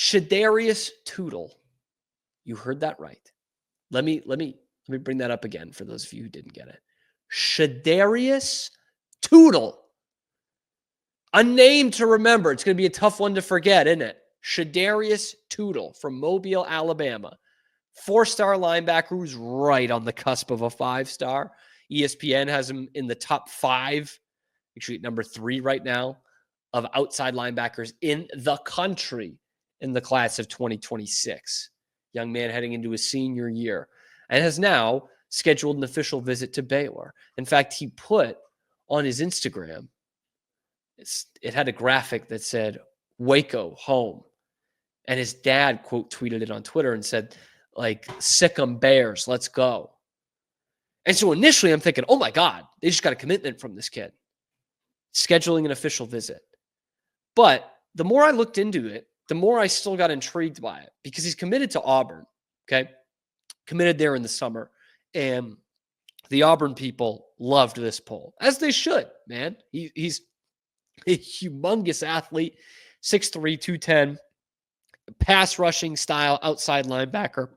Shadarius Toodle. You heard that right. Let me bring that up again for those of you who didn't get it. Shadarius Toodle. A name to remember. It's going to be a tough one to forget, isn't it? Shadarius Toodle from Mobile, Alabama. 4-star linebacker who's right on the cusp of a 5-star. ESPN has him in the top 5, actually number 3 right now, of outside linebackers in the country in the class of 2026. Young man heading into his senior year and has now scheduled an official visit to Baylor. In fact, he put on his Instagram, it had a graphic that said, Waco, home. And his dad, quote, tweeted it on Twitter and said, like, sick 'em Bears, let's go. And so initially I'm thinking, oh my God, they just got a commitment from this kid. Scheduling an official visit. But the more I looked into it, the more I still got intrigued by it because he's committed to Auburn, okay? Committed there in the summer. And the Auburn people loved this poll, as they should, man. He's a humongous athlete, 6'3", 210, pass rushing style outside linebacker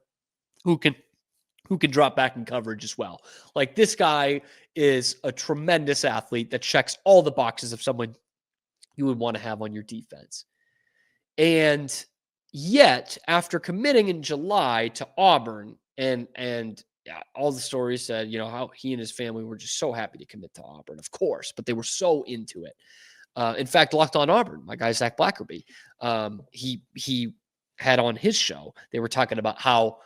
who can drop back in coverage as well. Like, this guy is a tremendous athlete that checks all the boxes of someone you would want to have on your defense. And yet, after committing in July to Auburn, and all the stories said, how he and his family were just so happy to commit to Auburn, of course, but they were so into it. In fact, Locked On Auburn, my guy Zach Blackerby, he had on his show, they were talking about how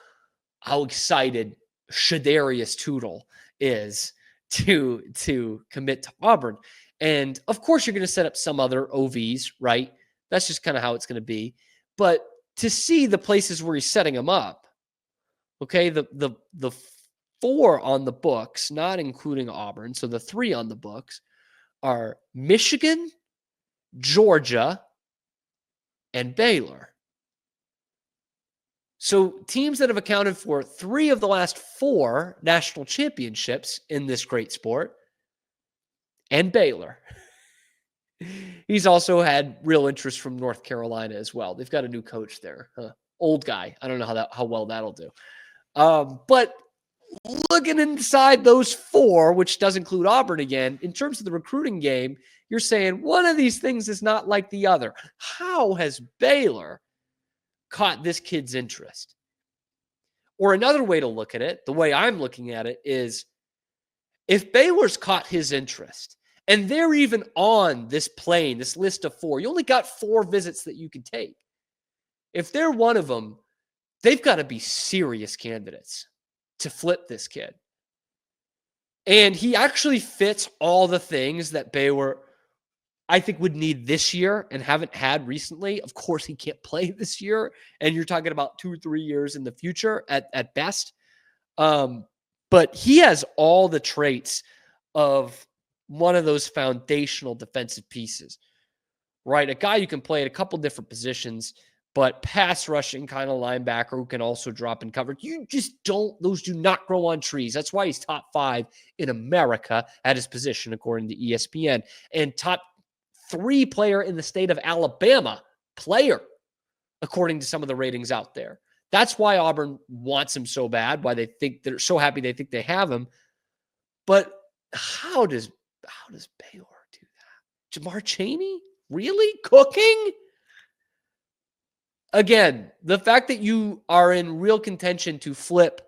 excited Shadarius Toodle is to commit to Auburn. And of course, you're going to set up some other OVs, right? That's just kind of how it's going to be. But to see the places where he's setting them up, okay, the 4 on the books, not including Auburn, so the 3 on the books are Michigan, Georgia, and Baylor. So teams that have accounted for 3 of the last 4 national championships in this great sport, and Baylor. He's also had real interest from North Carolina as well. They've got a new coach there. Old guy. I don't know how well that'll do. But looking inside those 4, which does include Auburn again, in terms of the recruiting game, you're saying one of these things is not like the other. How has Baylor caught this kid's interest? Or another way to look at it, the way I'm looking at it, is if Baylor's caught his interest and they're even on this plane, this list of 4, you only got 4 visits that you can take. If they're one of them, they've got to be serious candidates to flip this kid. And he actually fits all the things that Baylor, I think, would need this year and haven't had recently. Of course, he can't play this year, and you're talking about 2 or 3 years in the future at best. But he has all the traits of one of those foundational defensive pieces, right? A guy who can play at a couple different positions, but pass rushing kind of linebacker who can also drop in coverage. You just those do not grow on trees. That's why he's top 5 in America at his position, according to ESPN, and top 3 player in the state of Alabama, according to some of the ratings out there. That's why Auburn wants him so bad, why they're so happy they think they have him. But how does Baylor do that? Jamar Chaney? Really? Cooking? Again, the fact that you are in real contention to flip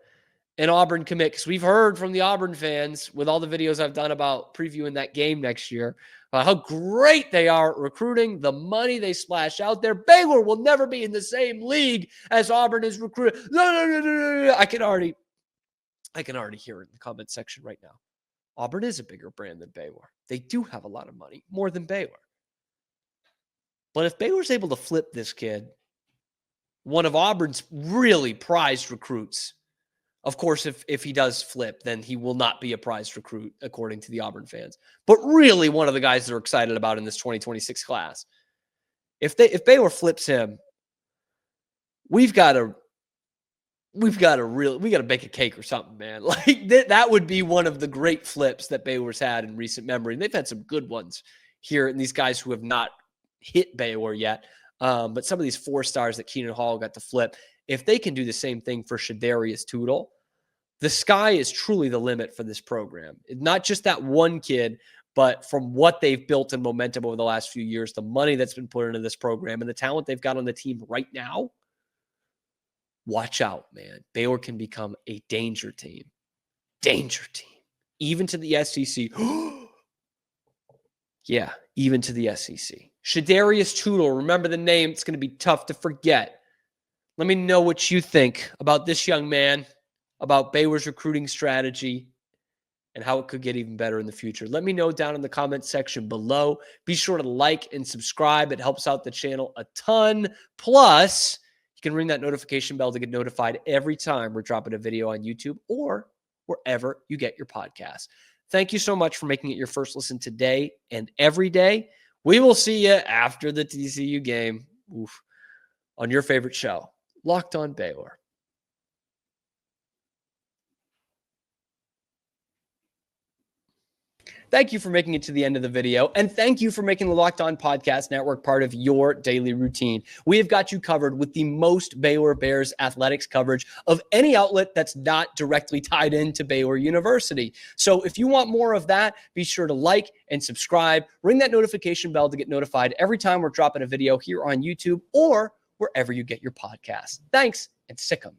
an Auburn commit, because we've heard from the Auburn fans with all the videos I've done about previewing that game next year, how great they are at recruiting, the money they splash out there. Baylor will never be in the same league as Auburn is recruiting. No. I can already hear it in the comment section right now. Auburn is a bigger brand than Baylor. They do have a lot of money, more than Baylor. But if Baylor's able to flip this kid, one of Auburn's really prized recruits, of course, if he does flip, then he will not be a prized recruit, according to the Auburn fans. But really one of the guys they're excited about in this 2026 class. If Baylor flips him, we got to bake a cake or something, man. Like that would be one of the great flips that Baylor's had in recent memory. And they've had some good ones here, and these guys who have not hit Baylor yet. But some of these 4-stars that Keenan Hall got to flip, if they can do the same thing for Shadarius Toodle, the sky is truly the limit for this program. Not just that one kid, but from what they've built in momentum over the last few years, the money that's been put into this program and the talent they've got on the team right now, watch out, man. Baylor can become a danger team. Danger team. Even to the SEC. Yeah, even to the SEC. Shadarius Toodle, remember the name. It's going to be tough to forget. Let me know what you think about this young man, about Baylor's recruiting strategy, and how it could get even better in the future. Let me know down in the comment section below. Be sure to like and subscribe. It helps out the channel a ton. Plus, you can ring that notification bell to get notified every time we're dropping a video on YouTube or wherever you get your podcasts. Thank you so much for making it your first listen today and every day. We will see you after the TCU game on your favorite show, Locked On Baylor. Thank you for making it to the end of the video, and thank you for making the Locked On Podcast Network part of your daily routine. We have got you covered with the most Baylor Bears athletics coverage of any outlet that's not directly tied into Baylor University. So if you want more of that, be sure to like and subscribe. Ring that notification bell to get notified every time we're dropping a video here on YouTube or wherever you get your podcasts. Thanks, and sick 'em.